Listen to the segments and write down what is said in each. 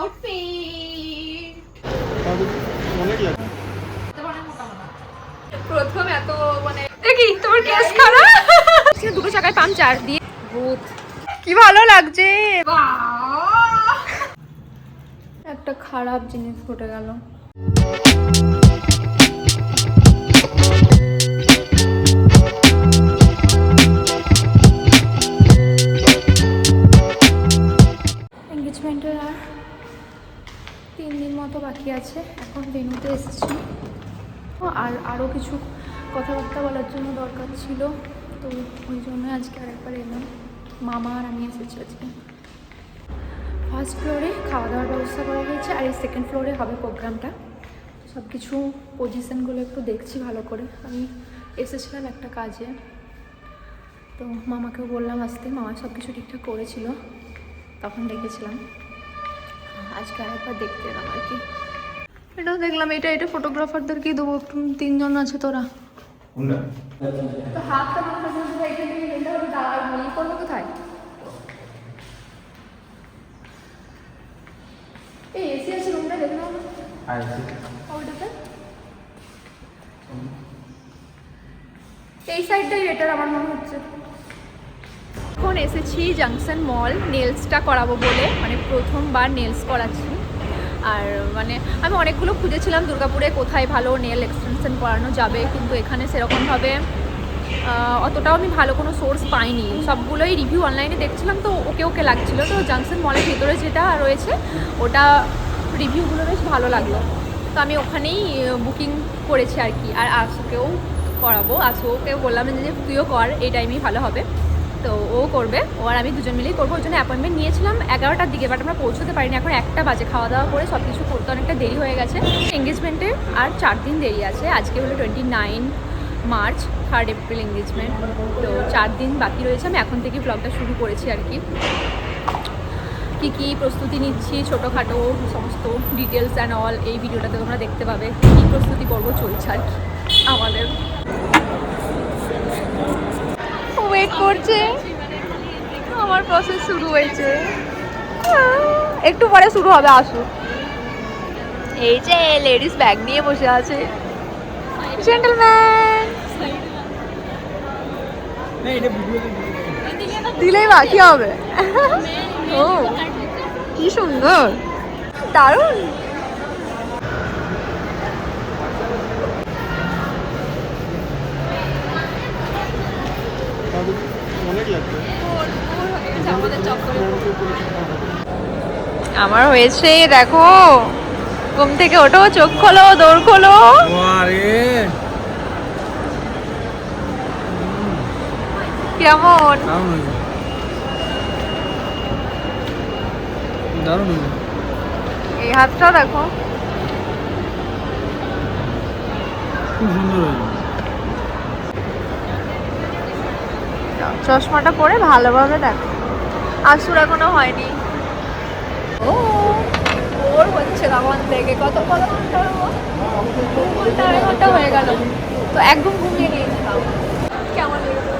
Outfit প্রথম এত মানে দেখি তোমার কেস খারাপ দুটো চাকায় পাংচার দিয়ে ভূত কি ভালো লাগছে একটা খারাপ জিনিস ঘটে গেল এনগেজমেন্টের আর 3 দিন মতো বাকি আছে এখন ভেন্যুতে এসেছি আর আরও কিছু কথাবার্তা বলার জন্য দরকার ছিল তো ওই জন্য আজকে আরেকবার এলাম মামা আর আমি এসেছি আজকে ফার্স্ট ফ্লোরে খাওয়া দাওয়ার ব্যবস্থা করা হয়েছে আর এই সেকেন্ড ফ্লোরে হবে প্রোগ্রামটা সব কিছু পজিশনগুলো একটু দেখছি ভালো করে আমি এসেছিলাম একটা কাজে তো মামাকেও বললাম আসতে মামা সব কিছু ঠিকঠাক করেছিল তখন দেখেছিলাম আজকে আরেকবার দেখতে এলাম আর কি এটাও দেখলাম এটা ফটোগ্রাফারদেরকে দেবো 3 জন আছে তোরা তো হাতটা করবো কোথায় এই এসি আছে রুমটা দেখলাম ওইটাতে এই সাইডটাই বেটার আমার মনে হচ্ছে এখন এসেছি জাংশন মল নেলসটা করাবো বলে মানে প্রথমবার নেলস করাচ্ছি আর মানে আমি অনেকগুলো খুঁজেছিলাম দুর্গাপুরে কোথায় ভালো নেল এক্সটেনশন করানো যাবে কিন্তু এখানে সেরকমভাবে অতটাও আমি ভালো কোনো সোর্স পাইনি সবগুলোই রিভিউ অনলাইনে দেখছিলাম তো ওকে লাগছিলো তো জাংশন মলের ভিতরে যেটা রয়েছে ওটা রিভিউগুলো বেশ ভালো লাগলো তো আমি ওখানেই বুকিং করেছি আর কি আর আসুকেও করাবো ওকেও বললাম যে তুইও কর এই টাইমেই ভালো হবে তো ও করবে ও আর আমি দুজন মিলেই করবো ওই জন্য অ্যাপয়েন্টমেন্ট নিয়েছিলাম 11টার দিকে বাট আমরা পৌঁছতে পারিনি এখন 1টা বাজে খাওয়া দাওয়া করে সব কিছু করতে অনেকটা দেরি হয়ে গেছে এঙ্গেজমেন্টে আর 4 দিন দেরি আছে আজকে হলো 29 মার্চ 3rd এপ্রিল এঙ্গেজমেন্ট তো 4 দিন বাকি রয়েছে আমি এখন থেকে ব্লগটা শুরু করেছি আর কি কী প্রস্তুতি নিচ্ছি ছোটোখাটো সমস্ত ডিটেলস অ্যান্ড অল এই ভিডিওটাতে তোমরা দেখতে পাবে কী প্রস্তুতি পর্ব চলছে আর কি আমাদের ওয়েট করছে আমার প্রসেস শুরু হয়েছে একটু পরে শুরু হবে আসুক এই যে লেডিস ব্যাগ নিয়ে বসে আছে জেন্টলম্যান দিলেই বাকি হবে ও কি সুন্দর দারুণ আমার হয়েছে দেখো ঘুম থেকে ওঠো চোখ খোলো দৌড় খোলো কেমন এই হাতটা দেখো খুব সুন্দর চশমাটা পরে ভালোভাবে দেখো আসুর এখনো হয়নি ওর হচ্ছে তখন থেকে কত ঘন্টা 2.5 ঘন্টা হয়ে গেল তো একদম ঘুমিয়ে নিয়েছিলাম কেমন লেগেছে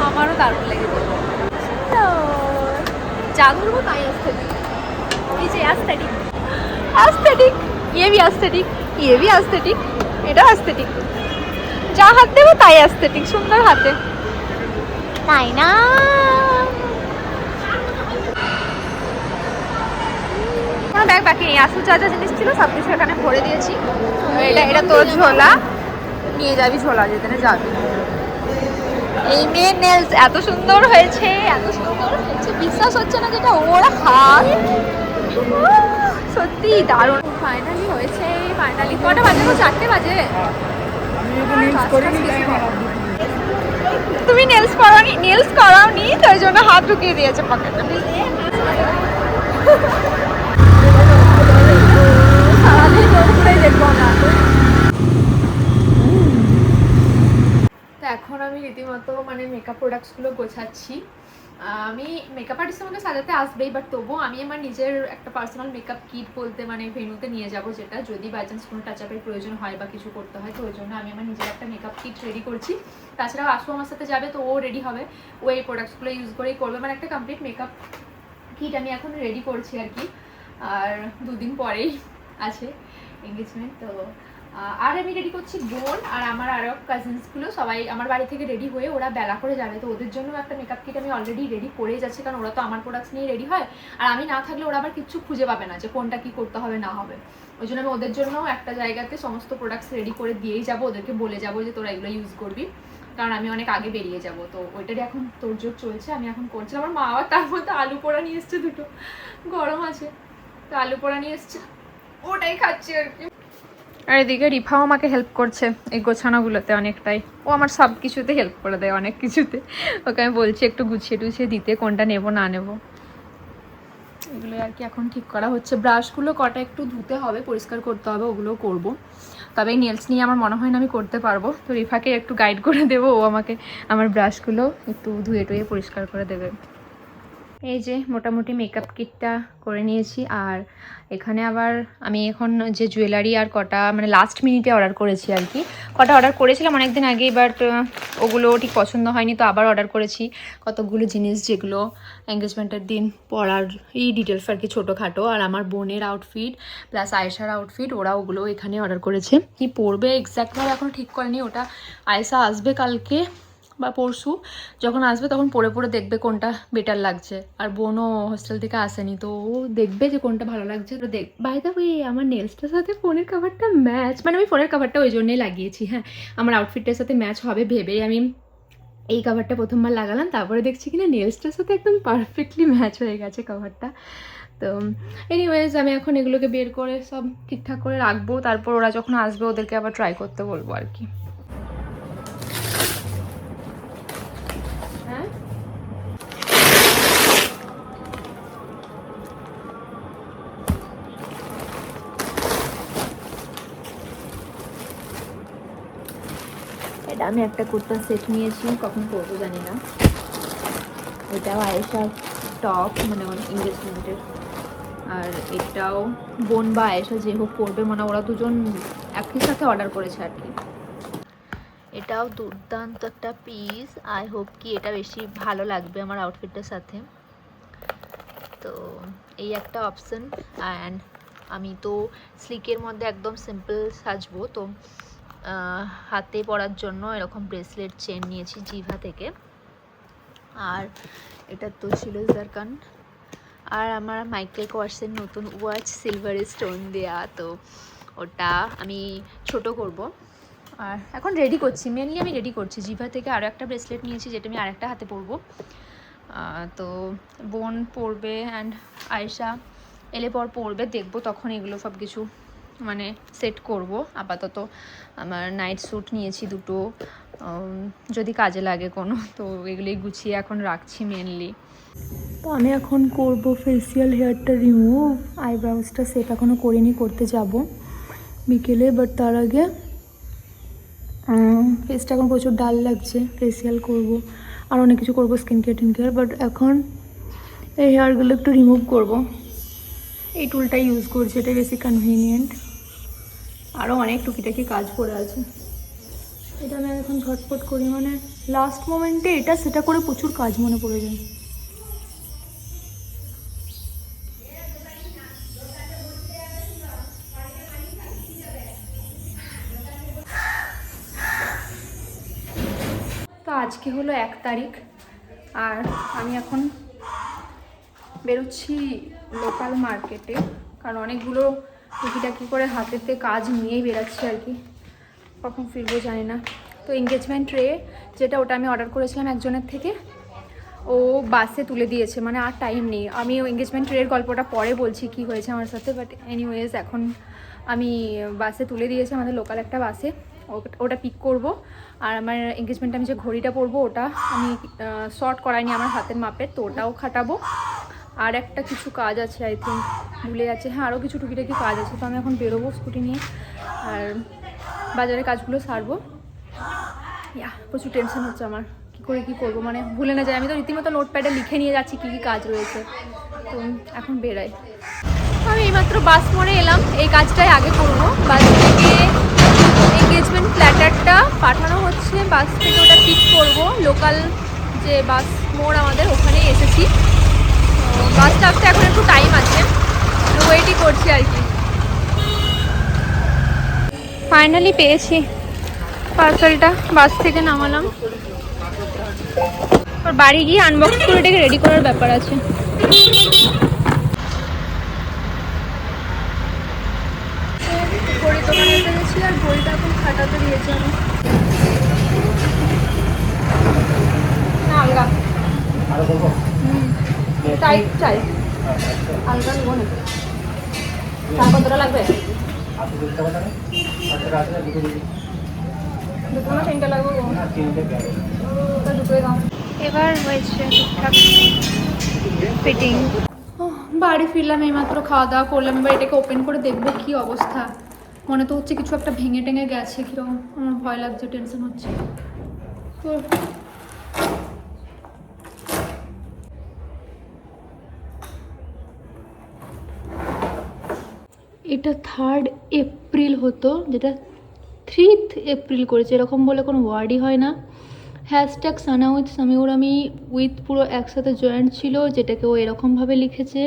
আমারও দারুণ লেগেছে যা ধরবো তাই অ্যাস্থেটিক এই যে অ্যাস্থেটিক ইয়ে ভি অ্যাস্থেটিক এটা অ্যাস্থেটিক যা হাত দেবো তাই অ্যাস্থেটিক সুন্দর হাতে তাই না ব্যাগ বাকি নেই আসু যা জিনিস ছিল সব কিছু এখানে ভরে দিয়েছি এটা তোর ঝোলা নিয়ে যাবি ঝোলা যেখানে যাবি এই মেয়ে নেলস এত সুন্দর হয়েছে বিশ্বাস হচ্ছে না যেটা ওর হাত সত্যি দারুণ ফাইনালি হয়েছে ফাইনালি কটা বাজে 4টে বাজে তুমি নেলস করাওনি তো ওই জন্য হাত ঢুকিয়ে দিয়েছে পকেটে সারাদিন দেখবো না তো এখন আমি রীতিমতো মানে মেকআপ প্রোডাক্টসগুলো গোছাচ্ছি আমি মেকআপ আর্টিস্ট আমাকে সাজাতে আসবেই বাট তবুও আমি আমার নিজের একটা পার্সোনাল মেকআপ কিট বলতে মানে ভেন্যুতে নিয়ে যাব যেটা যদি বাই চান্স কোনো টাচ আপের প্রয়োজন হয় বা কিছু করতে হয় তো ওই জন্য আমি আমার নিজের একটা মেকআপ কিট রেডি করছি তাছাড়াও আসু আমার সাথে যাবে তো ও রেডি হবে ও এই প্রোডাক্টসগুলো ইউজ করেই করবে মানে একটা কমপ্লিট মেকআপ কিট আমি এখন রেডি করছি আর কি, আর 2 দিন পরেই আছে এঙ্গেজমেন্ট। তো আর আমি রেডি করছি বোন আর আমার আরও কাজিনসগুলো সবাই আমার বাড়ি থেকে রেডি হয়ে ওরা বেলা করে যাবে, তো ওদের জন্য একটা মেকআপ কিট আমি অলরেডি রেডি করেই যাচ্ছি, কারণ ওরা তো আমার প্রোডাক্টস নিয়ে রেডি হয়, আর আমি না থাকলে ওরা আবার কিছু খুঁজে পাবে না যে কোনটা কি করতে হবে না হবে। ওই জন্য আমি ওদের জন্য একটা জায়গাতে সমস্ত প্রোডাক্টস রেডি করে দিয়েই যাবো, ওদেরকে বলে যাবো যে তোরা এগুলো ইউজ করবি, কারণ আমি অনেক আগে বেরিয়ে যাব। তো ওইটারই এখন তোড়জোড় চলছে, আমি এখন করছি। আমার মা আবার তার মধ্যে আলু পোড়া নিয়ে এসছে, দুটো গরম আছে তো আলু পোড়া নিয়ে এসছে, ওটাই খাচ্ছি আর কি। আর এদিকে রিফাও আমাকে হেল্প করছে এই গোছানোগুলোতে অনেকটাই, ও আমার সব কিছুতে হেল্প করে দেয়, অনেক কিছুতে। ওকে আমি বলছি একটু গুছিয়ে টুছিয়ে দিতে, কোনটা নেব না নেব, এগুলো আর কি এখন ঠিক করা হচ্ছে। ব্রাশগুলো কটা একটু ধুতে হবে, পরিষ্কার করতে হবে, ওগুলো করব। তবে এই নেলস নিয়ে আমার মনে হয় না আমি করতে পারবো, তো রিফাকে একটু গাইড করে দেবো, ও আমাকে আমার ব্রাশগুলো একটু ধুয়ে টুয়ে পরিষ্কার করে দেবে। এই যে মোটামুটি মেকআপ কিটটা করে নিয়েছি। আর এখানে আবার আমি এখন যে জুয়েলারি আর কটা মানে লাস্ট মিনিটে অর্ডার করেছি আর কি, কটা অর্ডার করেছিলাম অনেকদিন আগেই, বাট ওগুলো ঠিক পছন্দ হয়নি, তো আবার অর্ডার করেছি কতগুলো জিনিস যেগুলো এঙ্গেজমেন্টের দিন পরার এই ডিটেলস আর কি, ছোটোখাটো। আর আমার বোনের আউটফিট প্লাস আয়েশার আউটফিট, ওরা ওগুলো এখানে অর্ডার করেছে। কি পরবে এক্স্যাক্টভাবে এখন ঠিক করেনি, ওটা আয়েশা আসবে কালকে বা পরশু, যখন আসবে তখন পরে পরে দেখবে কোনটা বেটার লাগছে। আর বোনও হোস্টেল থেকে আসেনি, তো ও দেখবে যে কোনটা ভালো লাগছে তো দেখ। বাই দ্য ওয়ে আমার নেলসটার সাথে ফোনের কাভারটা ম্যাচ, মানে আমি ফোনের কাভারটা ওই জন্যই লাগিয়েছি, হ্যাঁ আমার আউটফিটটার সাথে ম্যাচ হবে ভেবেই আমি এই কাভারটা প্রথমবার লাগালাম, তারপরে দেখছি কিনা নেলসটার সাথে একদম পারফেক্টলি ম্যাচ হয়ে গেছে কাভারটা। তো এনিওয়েজ আমি এখন এগুলোকে বের করে সব ঠিকঠাক করে রাখবো, তারপর ওরা যখন আসবে ওদেরকে আবার ট্রাই করতে বলবো আর কি। এটা আমি একটা কুর্তার সেট নিয়েছি, কখন পরবো জানি না। এটাও আয়েশার টপ, মানে এঙ্গেজমেন্টের। আর এটাও বোন বা আয়েশা যে হোক পরবে, মানে ওরা দুজন একই সাথে অর্ডার করেছে আর কি। এটাও দুর্দান্ত একটা পিস, আই হোপ কি এটা বেশি ভালো লাগবে আমার আউটফিটটার সাথে। তো এই একটা অপশন। অ্যান্ড আমি তো স্লিকের মধ্যে একদম সিম্পল সাজবো, তো হাতে পরার জন্য এরকম ব্রেসলেট চেন নিয়েছি জিভা থেকে। আর এটা তো ছিল জারকান। আর আমার মাইকেল কোয়ার্সের নতুন ওয়াচ সিলভারের স্টোন দেয়া, তো ওটা আমি ছোট করব। আর এখন রেডি করছি, মেনলি আমি রেডি করছি। জিভা থেকে আরও একটা ব্রেসলেট নিয়েছি যেটা আমি আরেকটা হাতে পরবো। তো বোন পরবে অ্যান্ড আয়েশা এলে পর পরবে, দেখবো তখন এগুলো সব কিছু মানে সেট করব। আপাতত আমার নাইট স্যুট নিয়েছি দুটো, যদি কাজে লাগে কোনো, তো এগুলোই গুছিয়ে এখন রাখছি মেনলি। তো আমি এখন করব ফেসিয়াল, হেয়ারটা রিমুভ, আইব্রাউজটা সেট এখনও করিনি, করতে যাব বিকেলে। বাট তার আগে ফেসটা এখন প্রচুর ডাল লাগছে, ফেসিয়াল করব আর অনেক কিছু করবো, skin care tin care. But এখন এই হেয়ারগুলো একটু রিমুভ করব, এই টুলটাই ইউজ করছি, এটাই বেশি কনভিনিয়েন্ট। আরও অনেক টুকিটাকি কাজ পড়ে আছে, এটা আমি এখন ঝটপট করি, মানে লাস্ট মোমেন্টে এটা সেটা করে প্রচুর কাজ মনে পড়ে যায়। তো আজকে হলো 1 তারিখ, আর আমি এখন বেরোচ্ছি লোকাল মার্কেটে, কারণ অনেকগুলো টুকিটাকি করে হাতেতে কাজ নিয়েই বেরাচ্ছি আর কি, কখন ফিরবো জানি না। তো এঙ্গেজমেন্ট ট্রে যেটা, ওটা আমি অর্ডার করেছিলাম একজনের থেকে, ও বাসে তুলে দিয়েছে, মানে আর টাইম নেই। আমি এঙ্গেজমেন্ট ট্রের গল্পটা পরে বলছি কি হয়েছে আমার সাথে, বাট এনিওয়েজ এখন আমি বাসে তুলে দিয়েছে আমাদের লোকাল একটা বাসে, ওটা পিক করব। আর আমার এঙ্গেজমেন্টে আমি যে ঘড়িটা পরবো ওটা আমি শর্ট করাইনি আমার হাতের মাপের, তো ওটাও খাটাবো। আর একটা কিছু কাজ আছে, আই থিঙ্ক ভুলে যাচ্ছে, হ্যাঁ আরও কিছু টুকিটাকি কাজ আছে। তো আমি এখন বেরোবো স্কুটি নিয়ে আর বাজারের কাজগুলো সারবো। প্রচুর টেনশন হচ্ছে আমার, কী করে কী করবো, মানে ভুলে না যায়। আমি তো রীতিমতো নোটপ্যাডে লিখে নিয়ে যাচ্ছি কী কী কাজ রয়েছে। তো এখন বেরাই। আমি এইমাত্র বাস মোড়ে এলাম, এই কাজটাই আগে করবো। বাস থেকে এঙ্গেজমেন্ট প্ল্যাটারটা পাঠানো হচ্ছে, বাস থেকে ওটা পিক করবো। লোকাল যে বাস মোড় আমাদের, ওখানেই এসেছি। তো বাসটা আসতে এখন একটু টাইম আছে, ওয়েটই করছি আর কি। ফাইনালি পেয়েছি পার্সেলটা, বাস থেকে নামালাম। আর বাড়ি গিয়ে আনবক্স করে এটাকে রেডি করার ব্যাপার আছে। ঘড়ি দোকানে এসে গেছি আর ঘড়িটা এখন খাটাতে দিয়েছি আমি। না আলগা টাইট চাই, আলগা নেবো না। কতটা লাগবে? দুটো না তিনটে লাগবে? দুটোই দাম। এবার হয়েছে ঠিকঠাক ফিটিং। বাড়ি ফিরলাম, এইমাত্র খাওয়া দাওয়া করলাম। এবার এটাকে ওপেন করে দেখবো কি অবস্থা। মনে তো হচ্ছে কিছু একটা ভেঙে টেঙে গেছে, কিরকম আমার ভয় লাগছে, টেনশন হচ্ছে। তো এটা 3rd এপ্রিল হতো, যেটা 3rd এপ্রিল করেছে, এরকম বলে কোনো ওয়ার্ডই হয় না। হ্যাশট্যাগ সানা উইথ সামিউর, আমি উইথ পুরো একসাথে জয়েন্ট ছিল, যেটাকে ও এরকমভাবে লিখেছে।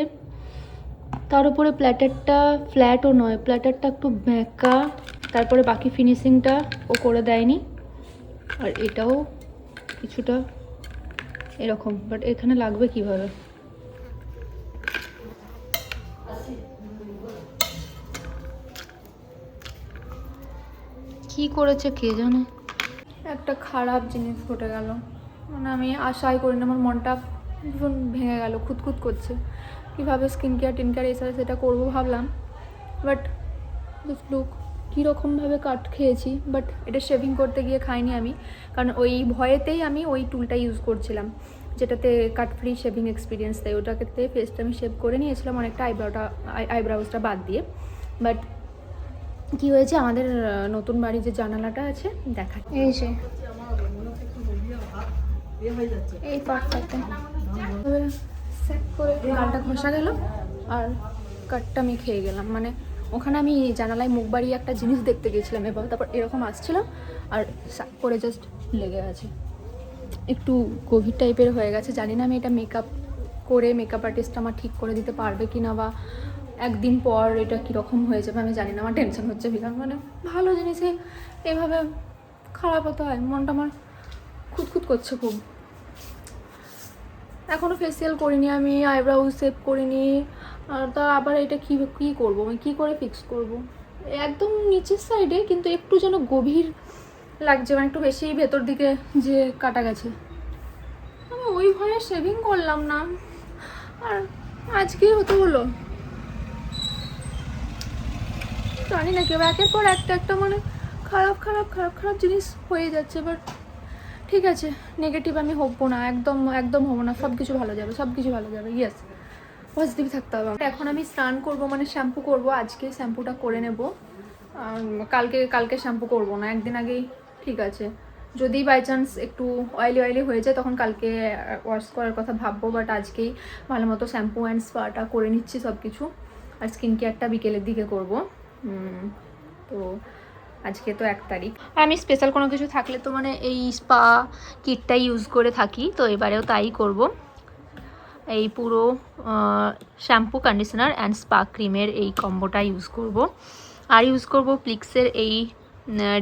তার উপরে প্ল্যাটারটা ফ্ল্যাটও নয়, প্ল্যাটারটা একটু ব্যাঁকা। তারপরে বাকি ফিনিশিংটা ও করে দেয়নি। আর এটাও কিছুটা এরকম, বাট এখানে লাগবে কিভাবে? কি করেছে কে জানে। একটা খারাপ জিনিস ঘটে গেল, মানে আমি আশাই করি না। আমার মনটা ভীষণ ভেঙে গেল, খুঁতখুত করছে। কীভাবে স্কিন কেয়ার টিন কেয়ার এছাড়া সেটা করবো ভাবলাম, বাট লুক কীরকমভাবে কাট খেয়েছি। বাট এটা শেভিং করতে গিয়ে খাইনি আমি, কারণ ওই ভয়েতেই আমি ওই টুলটা ইউজ করছিলাম, যেটাতে কাট ফ্রি শেভিং এক্সপিরিয়েন্স দেয়। ওটাকে ফেসটা আমি শেভ করে নিয়েছিলাম অনেকটা, আইব্রাউজটা বাদ দিয়ে। বাট কি হয়েছে, আমাদের নতুন বাড়ি যে জানালাটা আছে দেখা, এই যে এই পাটটাতে করে গালটা ঘষা গেল আর কাটটা আমি খেয়ে গেলাম। মানে ওখানে আমি জানালায় মুখ বাড়িয়ে একটা জিনিস দেখতে গেছিলাম, এবার তারপর এরকম আসছিলাম আর করে জাস্ট লেগে আছে। একটু গভীর টাইপের হয়ে গেছে, জানি না আমি এটা মেকআপ করে মেকআপ আর্টিস্ট আমার ঠিক করে দিতে পারবে কি না, বা একদিন পর এটা কীরকম হয়ে যাবে আমি জানি না। আমার টেনশন হচ্ছে ভীষণ, মানে ভালো জিনিসে এভাবে খারাপ হতে হয়। মনটা আমার খুঁতখুত করছে খুব। এখনও ফেসিয়াল করিনি আমি, আইব্রাউ সেভ করিনি। আর তা আবার এটা কী করবো, আমি কী করে ফিক্স করব? একদম নিচের সাইডে কিন্তু একটু যেন গভীর লাগছে, মানে একটু বেশি ভেতর দিকে যে কাটা গেছে। আমি ওই ভয়ে শেভিং করলাম না, আর আজকেই হতে হলো। জানি না, কেউ একের পর একটা মানে খারাপ খারাপ খারাপ খারাপ জিনিস হয়ে যাচ্ছে। বাট ঠিক আছে, নেগেটিভ আমি হবো না, একদম একদম হবো না। সব কিছু ভালো যাবে, সব কিছু ভালো যাবে। ইয়েস, পজিটিভ থাকতে হবে। এখন আমি স্নান করব, মানে শ্যাম্পু করব। আজকে শ্যাম্পুটা করে নেব, কালকে শ্যাম্পু করব না, একদিন আগেই ঠিক আছে। যদি বাই চান্স একটু অয়েলি হয়ে যায় তখন কালকে ওয়াশ করার কথা ভাববো। বাট আজকেই ভালো মতো শ্যাম্পু অ্যান্ড স্পাটা করে নিচ্ছি সব কিছু। আর স্কিন কেয়ারটা বিকেলের দিকে করব। তো আজকে তো 1 তারিখ। আমি স্পেশাল কোনো কিছু থাকলে তো মানে এই স্পা কিটটাই ইউজ করে থাকি, তো এবারেও তাই করব। এই পুরো শ্যাম্পু কন্ডিশনার অ্যান্ড স্পা ক্রিমের এই কম্বোটা ইউজ করব। আর ইউজ করব প্লিক্সের এই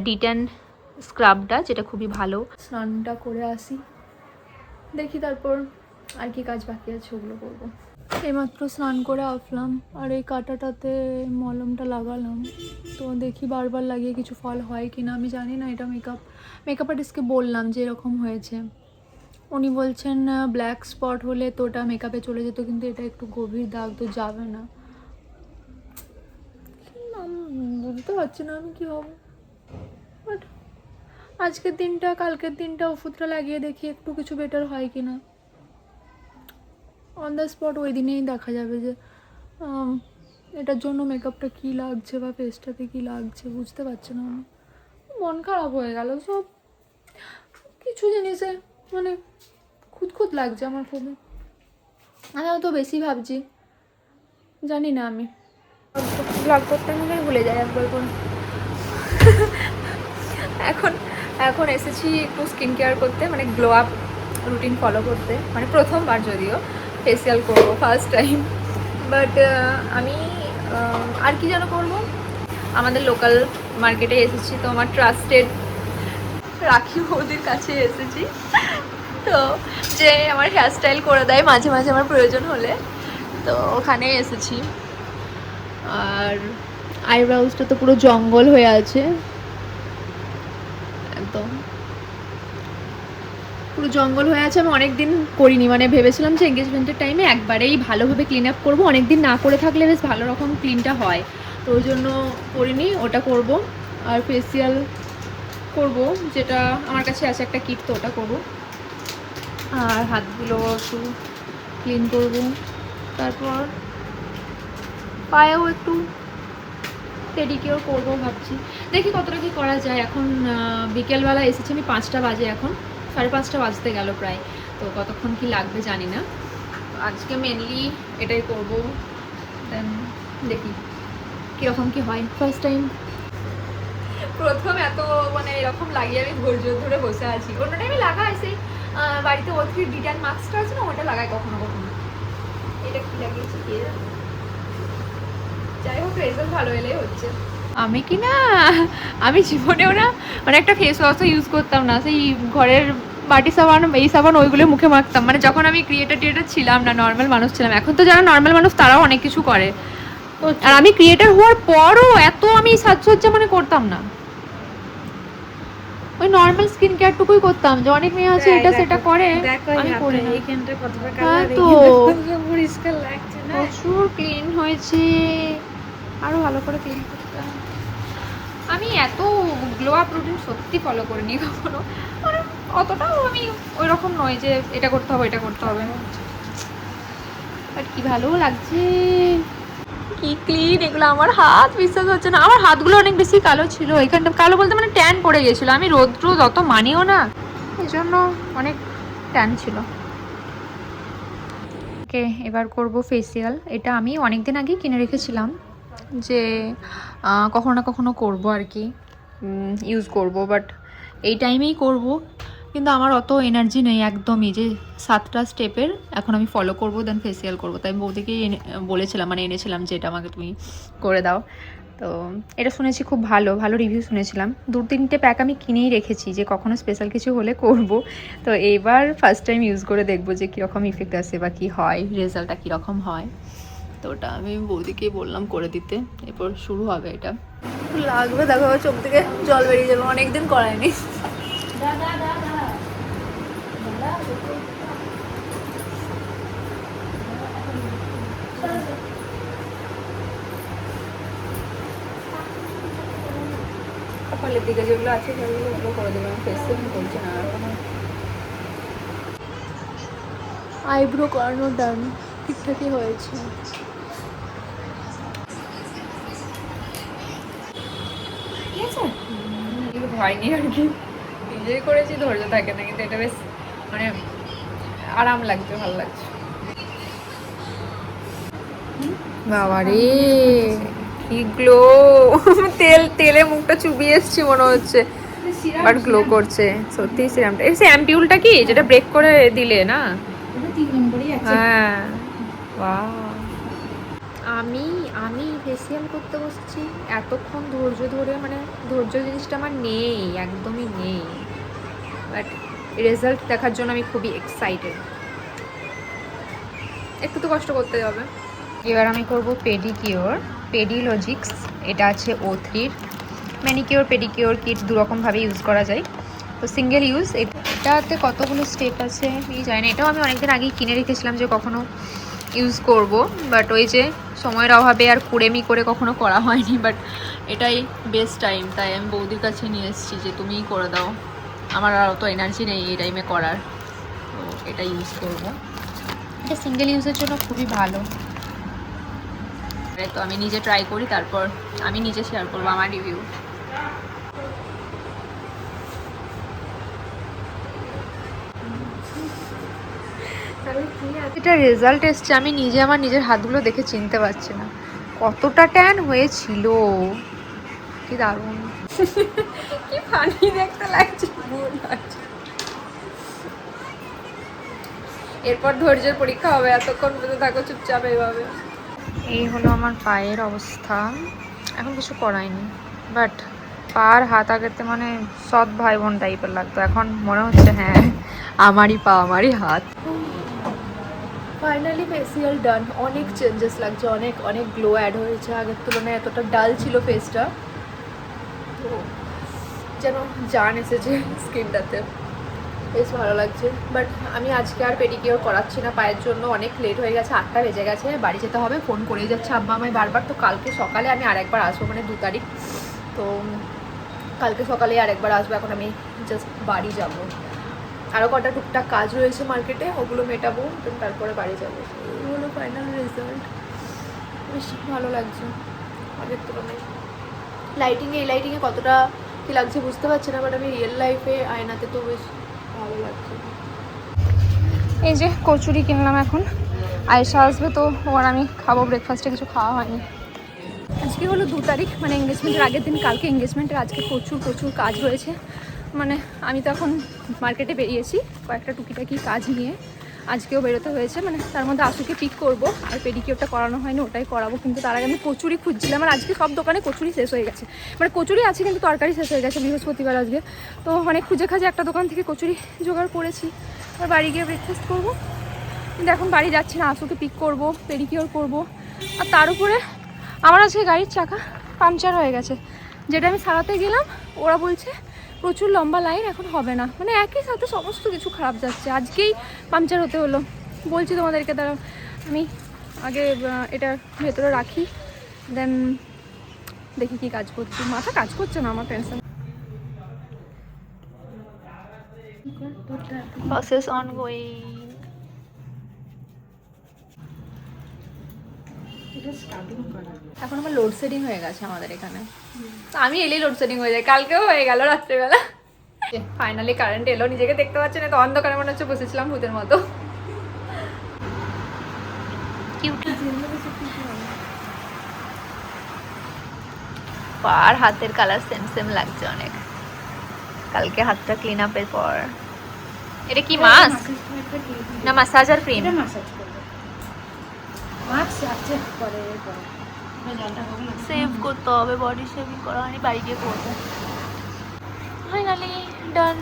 ডিটেন স্ক্রাবটা, যেটা খুবই ভালো। স্নানটা করে আসি, দেখি তারপর আর কি কাজ বাকি আছে ওগুলো করবো। এইমাত্র স্নান করে আসলাম আর এই কাঁটাটাতে মলমটা লাগালাম, তো দেখি বারবার লাগিয়ে কিছু ফল হয় কি না। আমি জানি না, এটা মেকআপ আর্টিস্টকে বললাম যে এরকম হয়েছে। উনি বলছেন ব্ল্যাক স্পট হলে তো ওটা মেকআপে চলে যেত, কিন্তু এটা একটু গভীর দাগ, তো যাবে না। বুঝতে পারছি না আমি কী হবো। বাট আজকের দিনটা কালকের দিনটা ওষুধটা লাগিয়ে দেখি একটু কিছু বেটার হয় কি না। অন দ্য স্পট ওই দিনেই দেখা যাবে যে এটার জন্য মেকআপটা কী লাগছে বা ফেসটাতে কী লাগছে, বুঝতে পারছি না। আমি মন খারাপ হয়ে গেল, সব কিছু জিনিসে মানে খুঁতখুত লাগছে আমার খুবই। আমি হয়তো বেশি ভাবছি, জানি না। আমি ব্লগ করতে গেলে ভুলে যাই একবার করে। এখন এসেছি একটু স্কিন কেয়ার করতে, মানে গ্লো আপ রুটিন ফলো করতে, মানে প্রথমবার যদিও। ফেসিয়াল করবো ফার্স্ট টাইম। বাট আমি আর কি যেন করবো, আমাদের লোকাল মার্কেটে এসেছি, তো আমার ট্রাস্টেড রাখি বৌদির কাছে এসেছি, তো যে আমার হেয়ারস্টাইল করে দেয় মাঝে মাঝে আমার প্রয়োজন হলে, তো ওখানে এসেছি। আর আইব্রাউজটা তো পুরো জঙ্গল হয়ে আছে, একদম পুরো জঙ্গল হয়ে আছে। আমি অনেকদিন করিনি, মানে ভেবেছিলাম যে এঙ্গেজমেন্টের টাইমে একবারেই ভালোভাবে ক্লিন আপ করবো, অনেকদিন না করে থাকলে বেশ ভালো রকম ক্লিনটা হয়, তো ওই জন্য করিনি, ওটা করব। আর ফেসিয়াল করব, যেটা আমার কাছে আছে একটা কিট, তো ওটা করবো। আর হাতগুলো একটু ক্লিন করব, তারপর পায়েও একটু পেডিকিওর করবো ভাবছি, দেখি কতটা কি করা যায়। এখন বিকেলবেলা এসেছি আমি, 5টা বাজে, এখন 5:30 বাজতে গেল প্রায়, তো কতক্ষণ কি লাগবে জানি না। আজকে মেনলি এটাই করব, দেন দেখি কীরকম কি হয়। ফার্স্ট টাইম, প্রথম এত মানে এরকম লাগিয়ে আমি ধৈর্য ধরে বসে আছি। অন্য টাইমে লাগাই সেই বাড়িতে O3 ডিটান মাস্কটা আছে না, ওটা লাগাই কখনো কখনো। এটা কি লাগিয়েছি কে জানে, যাই হোক রেজাল্ট ভালো এলেই হচ্ছে। আমি কি না, আমি জীবনেও না মানে একটা ফেস ওয়াশও ইউজ করতাম না, সেই ঘরের বাটি সাবান এই সাবান ওইগুলো মুখে মাখতাম, মানে যখন আমি ক্রিয়েটার ছিলাম না, নর্মাল মানুষ ছিলাম। এখন তো যারা নর্মাল মানুষ তারাও অনেক কিছু করে, আর আমি ক্রিয়েটার হওয়ার পরও এত আমি সাজসজ্জা মানে করতাম না, ওই নর্মাল স্কিন কেয়ারটুকুই করতাম, যে অনেক মেয়ে আছে এটা সেটা করে, আমি করি না। হ্যাঁ তো পরিষ্কার লাগছে না, প্রচুর ক্লিন হয়েছে, আরো ভালো করে ক্লিন করতাম। আমি এত গ্লো আপ রুটিন সত্যি ফলো করিনি কখনো, মানে অতটাও আমি ওই রকম নয় যে এটা করতে হবে এটা করতে হবে, বাট কি ভালো লাগছে, কি ক্লিন এগুলো। আমার হাত বিশ্বাস হচ্ছে না, আমার হাতগুলো অনেক বেশি কালো ছিল, এখানটা কালো বলতে মানে ট্যান পড়ে গেছিলো, আমি রোদ্র অত মানিও না, এই জন্য অনেক ট্যান ছিল। ওকে, এবার করব ফেসিয়াল। এটা আমি অনেক দিন আগেই কিনে রেখেছিলাম, যে কখনো না কখনো করব আর কি, ইউজ করব, বাট এই টাইমেই করব। কিন্তু আমার অত এনার্জি নেই একদমই, যে 7টা স্টেপের এখন আমি ফলো করব, দেন ফেসিয়াল করব। তাই বৌদিকেই বলেছিলাম, মানে এনেছিলাম যে এটা আমাকে তুমি করে দাও। তো এটা শুনেছি খুব ভালো ভালো রিভিউ শুনেছিলাম, 2-3টে প্যাক আমি কিনেই রেখেছি, যে কখনো স্পেশাল কিছু হলে করব। তো এইবার ফার্স্ট টাইম ইউজ করে দেখবো যে কীরকম ইফেক্ট আসে বা কী হয়, রেজাল্টটা কীরকম হয়। তো ওটা আমি বৌদিকেই বললাম করে দিতে, এরপর শুরু হবে। এটা লাগবে, দেখো চোখ থেকে জল বেরিয়ে যাবে, অনেকদিন করায়নি। কপালের দিকে যেগুলো আছে সেগুলো ওগুলো করে দেবো, আমি ফেস সেভিং করছি না এখন। আইব্রো করানো ডান, ঠিকঠাকই হয়েছে। ঠিক আছে, হয়নি আর কি, নিজেই করেছি, ধৈর্য থাকে না, কিন্তু এটা বেশ মানে আরাম লাগছে, ভালো লাগছে। বাবারে কি গ্লো, তেলে মুখটা চুবিয়ে এসছি মনে হচ্ছে, বাট গ্লো করছে সত্যি। সিরামটা এই অ্যাম্পিউলটা কি যেটা ব্রেক করে দিলে না, হ্যাঁ বাহ। আমি আমি ফেসিয়াল করতে বসেছি এতক্ষণ ধৈর্য ধরে, মানে ধৈর্য জিনিসটা আমার নেই, একদমই নেই, বাট রেজাল্ট দেখার জন্য আমি খুবই এক্সাইটেড। একটু তো কষ্ট করতে হবে। এবার আমি করব পেডিকিওর, পেডিলজিক্স, এটা আছে O3-র। ম্যানিকিওর পেডিকিওর কিট দুরকমভাবে ইউজ করা যায়, তো সিঙ্গেল ইউজ। এটাতে কতগুলো স্টেপ আছে আমি জানি না, এটাও আমি অনেকদিন আগেই কিনে রেখেছিলাম যে কখনো ইউজ করব, বাট ওই যে সময়ের অভাবে আর কুড়েমি করে কখনো করা হয়নি, বাট এটাই বেস্ট টাইম, তাই আমি বৌদির কাছে নিয়ে এসেছি যে তুমিই করে দাও, আমার আর অত এনার্জি নেই এই টাইমে করার, তো এটা ইউজ করব। এটা সিঙ্গেল ইউজের জন্য খুবই ভালো। তো আমি নিজে ট্রাই করি, তারপর আমি নিজে শেয়ার করবো আমার রিভিউ। এটা রেজাল্ট এসছে, আমি নিজে আমার নিজের হাতগুলো দেখে চিনতে পারছি না কতটা ট্যান হয়েছিল, কি দারুণ, কি ফানি দেখতে লাগছে। এরপর ধৈর্যের পরীক্ষা হবে, এতক্ষণ বসে থাকো চুপচাপ এইভাবে। এই হলো আমার পায়ের অবস্থা, এখন কিছু করায়নি, বাট পার হাত আগেতে মানে সৎ ভাই বোন টাইপের লাগতো, এখন মনে হচ্ছে হ্যাঁ আমারই পা আমারই হাত। ফাইনালি ফেসিয়াল ডান, অনেক চেঞ্জেস লাগছে, অনেক অনেক গ্লো অ্যাড হয়েছে, আগের তুলনায় এতটা ডাল ছিল ফেসটা, তো যেন জান এসেছে স্কিনটাতে, বেশ ভালো লাগছে। বাট আমি আজকে আর পেডিকিওর করাচ্ছি না পায়ের জন্য, অনেক লেট হয়ে গেছে, 8টা বেজে গেছে, বাড়ি যেতে হবে, ফোন করেই যাচ্ছে আব্বা আমায় বারবার। তো কালকে সকালে আমি আরেকবার আসবো, মানে 2 তারিখ, তো কালকে সকালে আরেকবার আসবো, এখন আমি জাস্ট বাড়ি যাব, আরও কটা টুকটাক কাজ রয়েছে মার্কেটে, ওগুলো মেটাবো, তারপরে বাড়ি যাবো। এগুলো ফাইনাল রেজাল্ট, বেশ ভালো লাগছে আগের তুলনায়। এই লাইটিংয়ে কতটা কী লাগছে বুঝতে পারছি না, বাট আমি রিয়েল লাইফে আয়নাতে তো বেশ ভালো লাগছে। এই যে কচুরি কিনলাম, এখন আয়েশা আসবে তো ওর আমি খাবো, ব্রেকফাস্টে কিছু খাওয়া হয়নি। আজকে হলো 2 তারিখ, মানে এঙ্গেজমেন্টের আগের দিন, কালকে এঙ্গেজমেন্টের, আজকে প্রচুর প্রচুর কাজ রয়েছে, মানে আমি তো এখন মার্কেটে বেরিয়েছি কয়েকটা টুকিটাকি কাজ নিয়ে, আজকেও বেরোতে হয়েছে, মানে তার মধ্যে আশুকে পিক করবো, আর পেডিকিওরটা করানো হয়নি, ওটাই করাবো, কিন্তু তার আগে আমি কচুরি খুঁজছিলাম, আর আজকে সব দোকানে কচুরি শেষ হয়ে গেছে, মানে কচুরি আছে কিন্তু তরকারি শেষ হয়ে গেছে, বৃহস্পতিবার আজকে, তো অনেক খুঁজে খাজে একটা দোকান থেকে কচুরি জোগাড় করেছি, আর বাড়ি গিয়ে ব্রেকফাস্ট করবো, কিন্তু এখন বাড়ি যাচ্ছি না, আশুকে পিক করবো, পেডিকিওর করবো, আর তার উপরে আমার আজকে গাড়ির চাকা পাংচার হয়ে গেছে, যেটা আমি সারাতে গেলাম, ওরা বলছে প্রচুর লম্বা লাইন, এখন হবে না, মানে একই সাথে সমস্ত কিছু খারাপ যাচ্ছে, আজকেই পাংচার হতে হলো। বলছি তোমাদেরকে, দাঁড়াও আমি আগে এটা ভেতরে রাখি, দেন দেখি কি কাজ করছি, মাথা কাজ করছে না আমার, টেনশন। Process ongoing. এখন আমার লোডশেডিং হয়ে গেছে আমাদের এখানে, তো আমি এলেই লোডশেডিং হয়ে যায়, কালকেও হয়ে গেল রাত্রেবেলা। ফাইনালি কারেন্ট এলো, নিজেকে দেখতে পাচ্ছি না তো, অন্ধকারে মনে হচ্ছে বসেছিলাম ভূতের মতো। পার হাতের কালার সেম সেম লাগছে অনেক, কালকে হাতটা ক্লিন আপের পর। এটা কি মাস্ক না মাসাজার ক্রিম? সেভ করতে হবে, বডি শেভিং করা হয়নি, বাড়ি গিয়ে করবো। ফাইনালি ডান,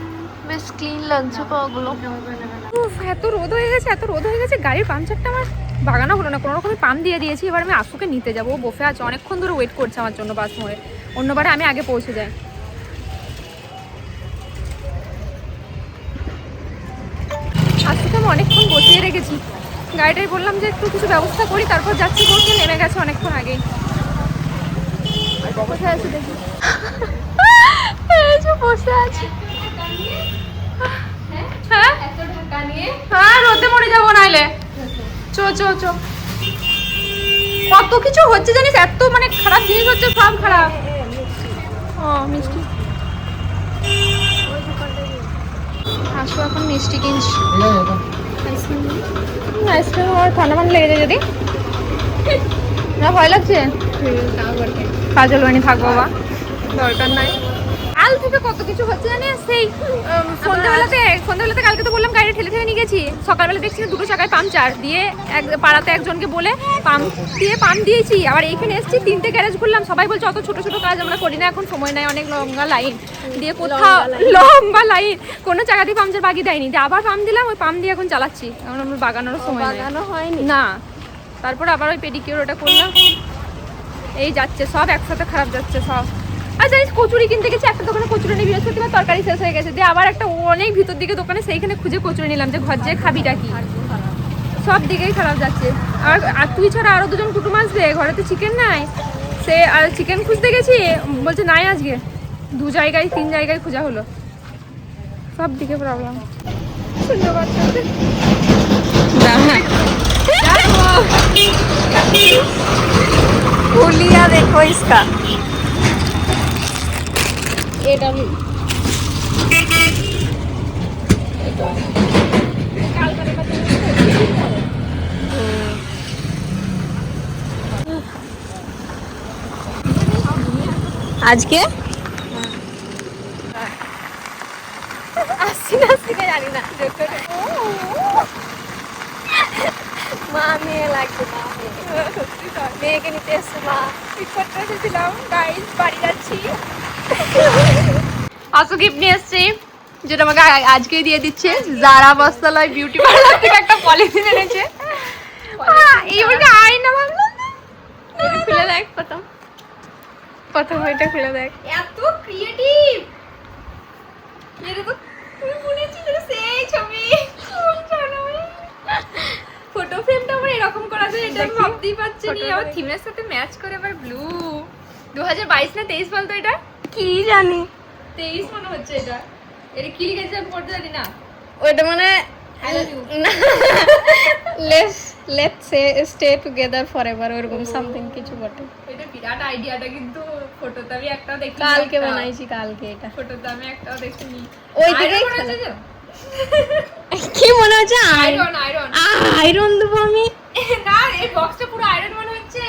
বেশ ক্লিন লাগছে পাগুলো। এত রোদ হয়ে গেছে, এত রোদ হয়ে গেছে, গাড়ির পাংচারটা আমার বাগানো হলো না, কোনো রকমে পাম্প দিয়ে দিয়েছি, এবার আমি আশুকে নিতে যাবো, ও বসে আছে অনেকক্ষণ ধরে ওয়েট করছে আমার জন্য বাস মোড়ে, অন্যবারে আমি আগে পৌঁছে যাই। আশুকে আমি অনেকক্ষণ বসিয়ে রেখেছি, গাড়িটাই বললাম যে একটু কিছু ব্যবস্থা করি, তারপর যাচ্ছি, বসে নেমে গেছে অনেকক্ষণ আগেই। কোথায় আছে দেখি, বসে আছে, হ্যাঁ হ্যাঁ রোদে মরে যাবো নাইলে, চো চো চো, কত কিছু হচ্ছে জানিস, এত মানে খারাপ জিনিস হচ্ছে, সব খারাপ। ও মিষ্টি, আসো এখন মিষ্টি কিনছি, আইসক্রিম আর ঠান্ডা ঠান্ডা লেগে যায় যদি, না ভয় লাগছে, কাজল বানি থাক বাবা, দরকার নাই। কাল থেকে কত কিছু হচ্ছে জানিস, সেই সন্ধ্যাবেলাতে কালকে তো বললাম গাড়ি ঠেলে ঠেলে নিয়ে গেছি, সকালবেলা দেখছি দুটো চাকায় পাংচার দিয়ে, পাড়াতে একজনকে বলে পাম্প দিয়েছি, আবার এইখানে এসেছি 3টে গ্যারেজ ঘুরলাম, সবাই বলছে অত ছোট ছোট কাজ আমরা করি না, এখন সময় নাই, অনেক লম্বা লাইন দিয়ে, কোথাও লম্বা লাইন, কোনো চাকাতেই পাংচার বাগিয়ে দেয়নি, যে আবার পাম্প দিলাম, ওই পাম্প দিয়ে এখন চালাচ্ছি, এখন আমার বাগানোরও সময় হয়নি না, তারপর আবার ওই পেডিকিওর ওটা করলাম, এই যাচ্ছে সব একসাথে খারাপ যাচ্ছে সব। আর জানিস কচুরি কিনতে গেছি, একটা দোকানে কচুরি নিয়ে বৃহস্পতিবার তরকারি শেষ হয়ে গেছে, দিয়ে আবার একটা অনেক ভিতর দিকে দোকানে, সেইখানে খুঁজে কচুরি নিলাম, যে ঘর যে খাবিটা কি, সব দিকেই খারাপ যাচ্ছে। আর তুই ছাড়া আরো দুজন কুটুম আসবে, ঘরে তো চিকেন নাই, সে আর চিকেন খুঁজতে গেছি, বলছে নাই আজকে, 2 জায়গায় 3 জায়গায় খোঁজা হলো, সব দিকে প্রবলেম। শুনতে পাচ্ছি भूलिया देखो इसका, এটা আজকে আসছি না জানি না, মা মেয়ে লাগছে মা মেয়েকে নিতে এসছে মা। ঠিক করতে এসেছিলাম গাইস, বাড়ি যাচ্ছি। আসো গিফট নিয়ে এসছি, যেটা আমাকে আজকেই দিয়ে দিচ্ছে। জারা বস্ত্রালয় বিউটি পার্লার থেকে একটা পলিথিন এনেছে। এইগুলো আয়না ভাবলাম খুলে দেখ প্রথম ওইটা খুলে দেখ। এত ক্রিয়েটিভ। এটা তো তুমি বলেছি যেটা সেই ছবি। ফটো ফ্রেমটা আমার এরকম করা যায়, এটা আমি ভাবতেই পারছি না। আমার থিমের সাথে ম্যাচ করে আবার ব্লু। 2022 না 23 বলতো এটা? কি জানি 23 মনে হচ্ছে এটা। এটা কি লিখেছে আমি পড়তে জানি না। ওইটা মানে I love you. Let's stay together forever ওরকম সামথিং কিছু বটে। এটা বিরাট আইডিয়াটা, কিন্তু ফটোতে আমি একটাও দেখিনি। কালকে বানাইছি কালকে এটা। ফটোতে আমি একটাও দেখিনি। ওই দিকেই কি মনে হচ্ছে আয়রন আয়রন আয়রন দেবো আমি। না, এই বক্সটা পুরো আয়রন মনে হচ্ছে।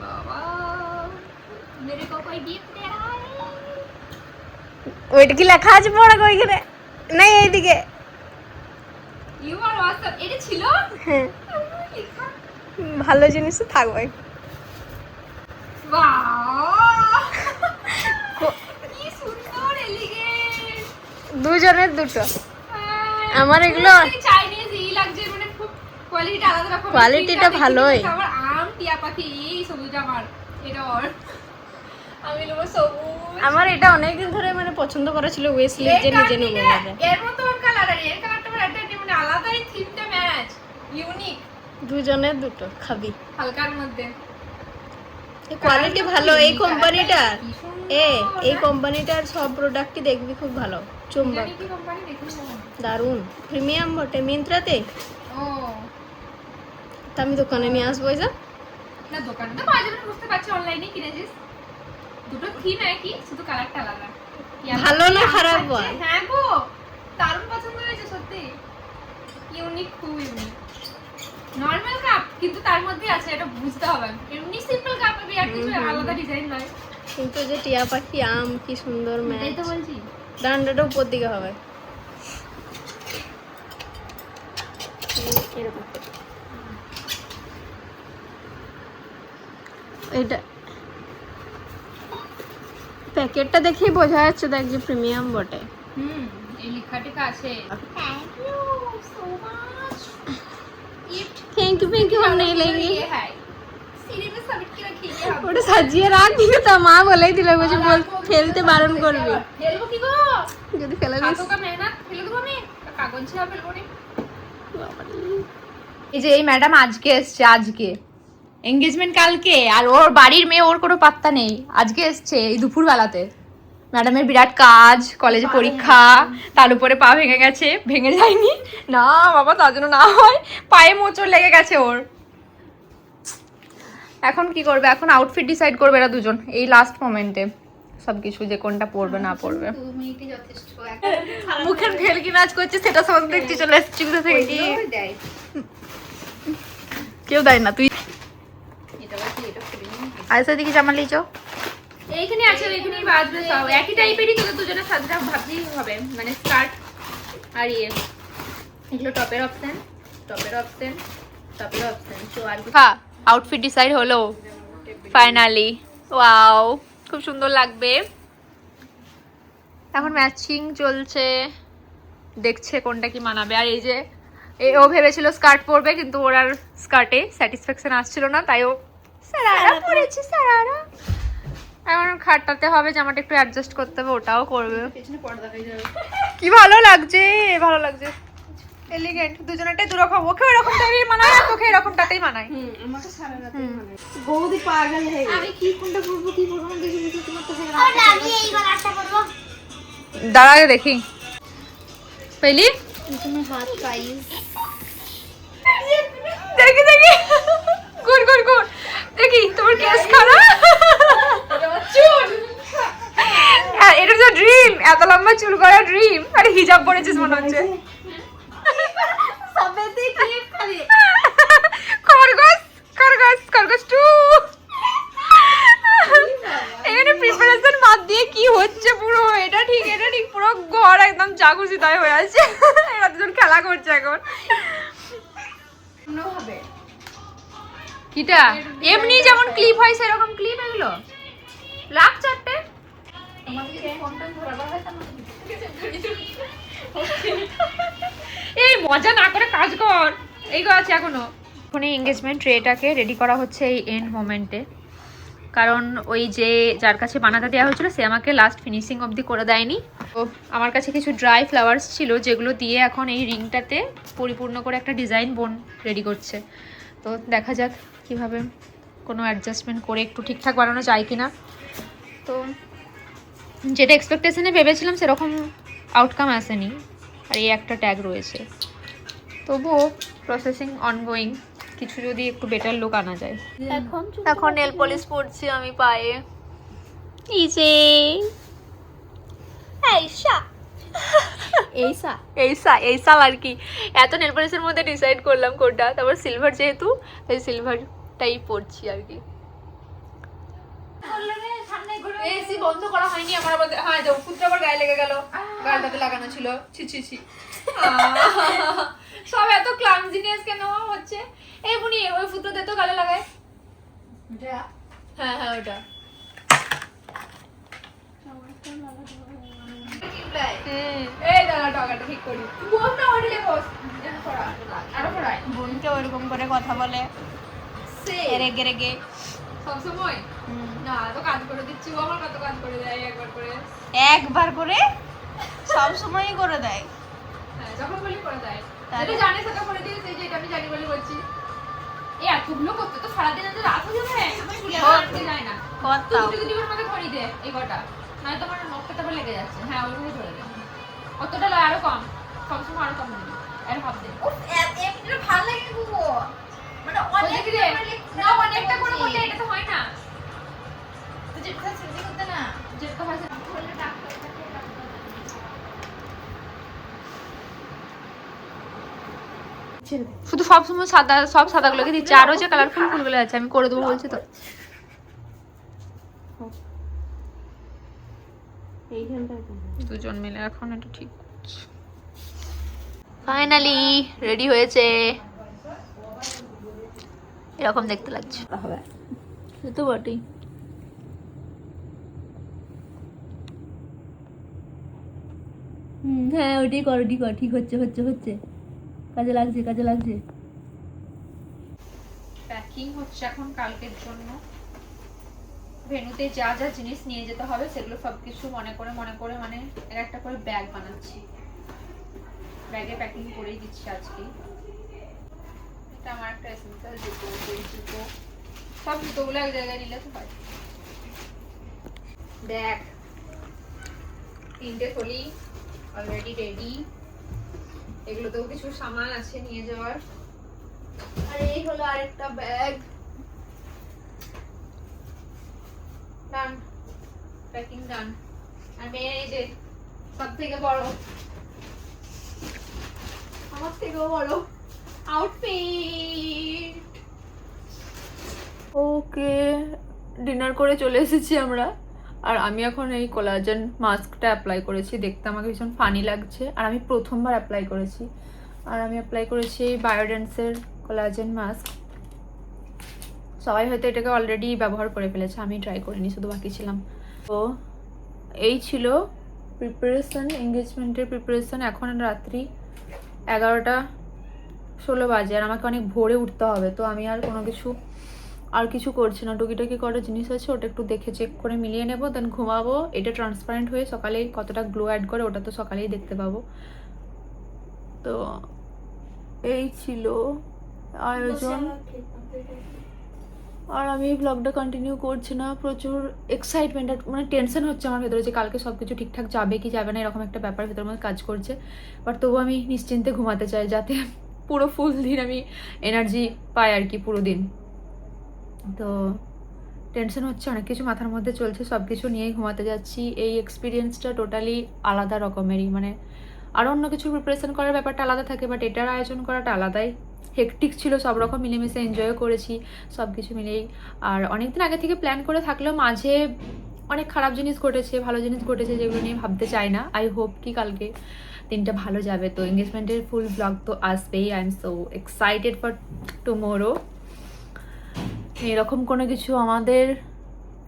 বাবা মেরে কো কোই গিফট দে রহা হ্যায়। ওইটা কি লেখা আছে পড়া ওইখানে? নাই এইদিকে। You are awesome. এটা ছিল? হ্যাঁ ভালো জিনিস তো থাকবে। বাহ কি সুন্দর এলিগেন্ট। দুজনের দুটো। আমার এগুলো চাইনিজ ই লাগছে, মানে খুব কোয়ালিটিটা আলাদা রকম। কোয়ালিটিটা ভালোই। আমার আম টিয়া পাখি এই সবুজ আমার এটা ওর। আমি নেবো সবুজ। আমার এটা অনেকদিন ধরে মানে পছন্দ করা ছিল ওয়েসলি যে নিজে নেবো বলে। এর মতো ওর কালার আর এর কালারটা আমার একটা মানে আলাদাই থিমটা ম্যাচ, ইউনিক। দুজনের দুটো খাবি। হালকার মধ্যে কোয়ালিটি ভালো এই কোম্পানিটার। এই কোম্পানিটার সব প্রোডাক্টই দেখবি খুব ভালো। চুম্বক জানি কি কোম্পানি দেখুন দারুন প্রিমিয়াম বটে মিন্ত্রাতে। ও তা আমি দোকানে নিয়ে আসবো এসব। না দোকানে তো পাওয়া যাবে, বুঝতে পারছি অনলাইনে কিনেছিস। দুটো থিম একই, শুধু কালারটা আলাদা। ভালো না খারাপ বল? হ্যাঁ গো দারুণ পছন্দ হয়েছে সত্যি। ইউনিক, খুব ইউনিক। নরমাল কাপ কিন্তু তার মধ্যে আছে, এটা বুঝতে হবে। এমনি সিম্পল কাপ হবে আর কিছু আলাদা ডিজাইন নয়। কিন্তু যে টিয়া পাখি আম কি সুন্দর এই ম্যাচ। তো বলছি ডান্ডাটা উপর দিকে হবে এরকম। এটা প্যাকেটটা দেখেই বোঝা যাচ্ছে দেখ যে প্রিমিয়াম বটে। এই লেখাটা আছে। Thank you so much. Thank you हम नहीं लेंगे। ये है सीढ़ी में समेट के रखिए हम। ওটা সাজিয়ে রাখ দিকে তো মা বলেই দিল যে বল ফেলতে বারণ করবি। ফেলবো কি গো? যদি ফেলে দিস হাতও কা মেহনত ফেলে দেবো আমি, কাগজ ছিঁড়া ফেলবো নি। এই যে এই ম্যাডাম আজকে এসছে, আজকে এনগেজমেন্ট কালকে, আর ওর বাড়ির মেয়ে ওর কোনো পাত্তা নেই। আজকে এসছে এই দুপুরবেলাতে। ম্যাডামের বিরাট কাজ, কলেজে পরীক্ষা, তার উপরে পা ভেঙে গেছে। ভেঙে যায়নি না বাবা, তার জন্য না হয় পায়ে মোচড় লেগে গেছে ওর। এখন কি করবে? এখন আউটফিট ডিসাইড করবে এরা দুজন এই লাস্ট মোমেন্টে সবকিছু, যে কোনটা পরবে না পরবে। মুখের ভেলকি নাচ করছে, সেটা সব দেখছি চলে এসেছি কোথা থেকে কি। কেউ দেয় না, তুই আইসা দিকে জামা লিচো এইখানে আছে, ওইখানেই বাজবে সব একই টাইপেরই। তোদের দুজনের সাথে ভাবতেই হবে, মানে স্কার্ট আর ইয়ে, এগুলো টপের অপশন, টপের অপশন, টপের অপশন। তো আর হ্যাঁ আউটফিট ডিসাইড হলো ফাইনালি। ওয়াও খুব সুন্দর লাগবে। এখন ম্যাচিং চলছে, দেখছে কোনটা কি মানাবে। আর এই যে ও ভেবেছিল স্কার্ট পরবে, কিন্তু ওর আর স্কার্টে স্যাটিসফ্যাকশন আসছিল না, তাই ও সারারা পরেছে। সারারা এখন খাটটাতে হবে, জামাটা একটু অ্যাডজাস্ট করতে হবে, ওটাও করবে। কি ভালো লাগছে, ভালো লাগছে, এলিগেন্ট। দুজনেরটাই দুরকম। ওকে এরকম টাইপের মানায় আর তোকে এরকমটাতেই মানায়। আমাকে সারারাতে মানায়। বৌদি পাগল হয়ে গেছে। আমি কি কোনটা পরবো কি পরবো না দেখি দেখি তোমার তো আমি এই বানাটা করব। দাঁড়া আগে দেখি পেলি তুমি হাত গাইস দেখি দেখি গুড গুড গুড। দেখি তোমার কেস খারাপ, চুল এটা তো ড্রিম, এত লম্বা চুল করা ড্রিম। আরে হিজাব পরেছিস মনে হচ্ছে। সবেতে ক্লিপ খালি খরগোশ খরগোশ খরগোশ টু। এখানে প্রিপারেশন বাদ দিয়ে কি হচ্ছে পুরো, এটা ঠিক এটা ঠিক, পুরো ঘর একদম জাগুজি তাই হয়ে আছে। এরা দুজন খেলা করছে এখন। কিটা এমনি যেমন ক্লিপ হয় সেরকম ক্লিপ এগুলো লাখ 4টে। এই মজা না করে কাজ কর, এইগুলো আছে এখনো। এখন এই এঙ্গেজমেন্ট ট্রেটাকে রেডি করা হচ্ছে এই এন্ড মোমেন্টে, কারণ ওই যে যার কাছে বানাতে দেওয়া হয়েছিল সে আমাকে লাস্ট ফিনিশিং অবধি করে দেয়নি। তো আমার কাছে কিছু ড্রাই ফ্লাওয়ার্স ছিল যেগুলো দিয়ে এখন এই রিংটাতে পরিপূর্ণ করে একটা ডিজাইন বোন রেডি করছে। তো দেখা যাক কিভাবে কোনো অ্যাডজাস্টমেন্ট করে একটু ঠিকঠাক বানানো যায় কিনা। তো যেটা এক্সপেকটেশনে ভেবেছিলাম সেরকম আউটকাম আসেনি, আর এই একটা ট্যাগ রয়েছে, তবুও প্রসেসিং অনগোয়িং, কিছু যদি একটু বেটার লুক আনা যায়। এখন নেল পলিশ পরছি আমি পায়ে। ইজে এইসা আর কি, এত নেল পলিশের মধ্যে ডিসাইড করলাম কোনটা, তারপর সিলভার যেহেতু তাই সিলভারটাই পরছি আর কি। এসি বন্ধ করা হয়নি আমার, আবার হ্যাঁ যে ওষুধটা আবার গায়ে লেগে গেল, গালটাতে লাগানো ছিল। ছি ছি ছি সব এত ক্লামজিনেস কেন হচ্ছে। এই বুনি ওই ফুটো দে তো গালে লাগায়। হ্যাঁ হ্যাঁ ওটা এই দাদা টাকাটা ঠিক করি বোনটা ওইলে বস আরো পড়াই। বোনকে ওইরকম করে কথা বলে রেগে রেগে সব সময় না, তো কাজ করে দিচ্ছি, ও আমার কত কাজ করে দেয় একবার করে সব সময়ই করে দেয়। হ্যাঁ যখন বলি করে দেয়, যেটা জানে সেটা করে দিয়ে, সেই যে এটা আমি জানি বলে বলছি। এই এতগুলো করতে তো সারাদিন এত রাত হয়ে যাবে, আমার চুলে আনতে যায় না। কত দুটির মধ্যে ঘড়ি দে এই কটা, নয়তো আমার নখটা তারপর লেগে যাচ্ছে। হ্যাঁ ওইভাবে ধরে দে, অতটা লয় আরো কম, সবসময় আরো কম দিবি। আর ভাব দে এমনি ভালো লাগে বুবু, মানে অনেক রে না, অনেকটা করে করলে এটা তো হয় না। তুই যেটা সেটা করতে না, যেটা হয় সেটা করলে ডাক্তার শুধু সব সময় সাদা, সব সাদাগুলোকে দিচ্ছে, আরো যে কালারফুল ফুলগুলো আছে আমি করে দেবো বলছি তো। দুজন মিলে এখন এটা ঠিক করছে। ফাইনালি রেডি হয়েছে, এরকম দেখতে লাগছে। সে তো বটেই। হ্যাঁ ওইটাই কর, ওইটাই কর, ঠিক হচ্ছে হচ্ছে হচ্ছে, কাজে লাগছে কাজে লাগছে। প্যাকিং হচ্ছে এখন কালকের জন্য। ভেন্যুতে যা যা জিনিস নিয়ে যেতে হবে সেগুলো সবকিছু মনে করে মানে এর একটা করে ব্যাগ বানাচ্ছি, ব্যাগে প্যাকিং করেই দিচ্ছি আজকে। এটা আমার একটা এসেন্সিয়াল জুতো, এই জুতো, সব জুতোগুলো এক জায়গায় নিলে তো হয়। ব্যাগ 3টে থলি অলরেডি রেডি, এগুলোতেও কিছু সামান আছে নিয়ে যাওয়ার। আর এই হলো আরেকটা ব্যাগ, ডান, প্যাকিং ডান। আর মেয়ে এই যে সব থেকে বড়, আমার থেকেও বড় আউটফিট। ওকে ডিনার করে চলে এসেছি আমরা, আর আমি এখন এই কোলাজেন মাস্কটা অ্যাপ্লাই করেছি, দেখতে আমাকে ভীষণ ফানি লাগছে, আর আমি প্রথমবার অ্যাপ্লাই করেছি। আর আমি অ্যাপ্লাই করেছি বায়োডেন্সের কোলাজেন মাস্ক। সবাই হয়তো এটাকে অলরেডি ব্যবহার করে ফেলেছে, আমি ট্রাই করিনি, শুধু বাকি ছিলাম। তো এই ছিল প্রিপারেশন, এঙ্গেজমেন্টের প্রিপারেশন। এখন রাত্রি 11:16 বাজে, আর আমাকে অনেক ভোরে উঠতে হবে। তো আমি আর কোনো কিছু করছি না, টুকিটাকি কটা জিনিস আছে ওটা একটু দেখে চেক করে মিলিয়ে নেবো, দেন ঘুমাবো। এটা ট্রান্সপারেন্ট হয়ে সকালে কতটা গ্লো অ্যাড করে ওটা তো সকালেই দেখতে পাবো। তো এই ছিল আয়োজন, আর আমি এই ব্লগটা কন্টিনিউ করছি না, প্রচুর এক্সাইটমেন্ট, মানে টেনশন হচ্ছে আমার ভেতরে যে কালকে সব কিছু ঠিকঠাক যাবে কি যাবে না, এরকম একটা ব্যাপার ভেতরের মধ্যে কাজ করছে। বাট তবু আমি নিশ্চিন্তে ঘুমাতে চাই, যাতে পুরো ফুল দিন আমি এনার্জি পাই আর কি, পুরো দিন। তো টেনশন হচ্ছে, অনেক কিছু মাথার মধ্যে চলছে, সব কিছু নিয়েই ঘুমাতে যাচ্ছি। এই এক্সপিরিয়েন্সটা টোটালি আলাদা রকমেরই, মানে আরও অন্য কিছু প্রিপারেশন করার ব্যাপারটা আলাদা থাকে, বাট এটার আয়োজন করাটা আলাদাই হেকটিক ছিল, সব রকম মিলেমিশে এনজয়ও করেছি সব কিছু মিলেই। আর অনেকদিন আগে থেকে প্ল্যান করে থাকলেও মাঝে অনেক খারাপ জিনিস ঘটেছে, ভালো জিনিস ঘটেছে, যেগুলো নিয়ে ভাবতে চাই না। আই হোপ কি কালকে দিনটা ভালো যাবে। তো এঙ্গেজমেন্টের ফুল ব্লগ তো আসবেই, I am so excited for tomorrow. এরকম কোনো কিছু আমাদের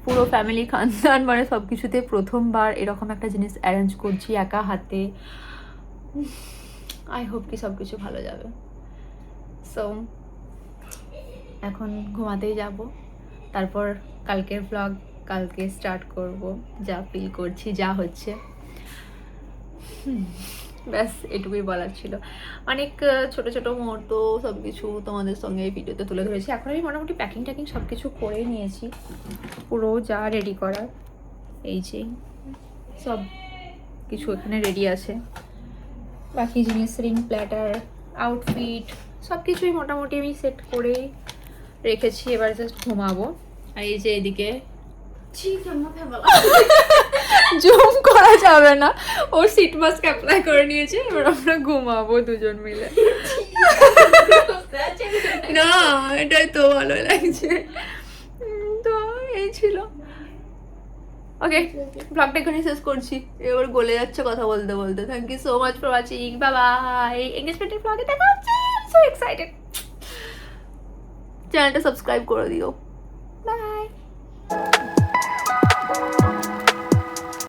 পুরো ফ্যামিলি খানদান মানে সব কিছুতে প্রথমবার এরকম একটা জিনিস অ্যারেঞ্জ করছি একা হাতে। আই হোপ কি সব কিছু ভালো যাবে। সো এখন ঘুমাতেই যাব, তারপর কালকের ব্লগ কালকে স্টার্ট করব, যা ফিল করছি যা হচ্ছে। ব্যাস এটুকুই বলার ছিল। অনেক ছোট ছোট মুহূর্ত সব কিছু তোমাদের সঙ্গে এই ভিডিওতে তুলে ধরেছি। এখন আমি মোটামুটি প্যাকিং ট্যাকিং সব কিছু করে নিয়েছি, পুরো যা রেডি করার এই যে সব কিছু এখানে রেডি আছে। বাকি জিনিস রিং প্ল্যাটার আউটফিট সব কিছুই মোটামুটি আমি সেট করে রেখেছি। এবার জাস্ট ঘুমাবো। আর এই যে এদিকে জুম করা যাবে না, ওর সিট মাস্ক অ্যাপ্লাই করে নিয়েছে, এবার আমরা ঘুমাবো দুজন মিলে। না এটাই তো ভালো লাগছে। তো এই ছিল। ওকে, ব্লগটা এখানেই শেষ করছি, এবার গলে যাচ্ছে কথা বলতে বলতে। Thank you so much for watching, bye bye. এঙ্গেজমেন্টের ব্লগে দেখা হচ্ছে, সো এক্সাইটেড। চ্যানেলটা সাবস্ক্রাইব করে দিও। বাই।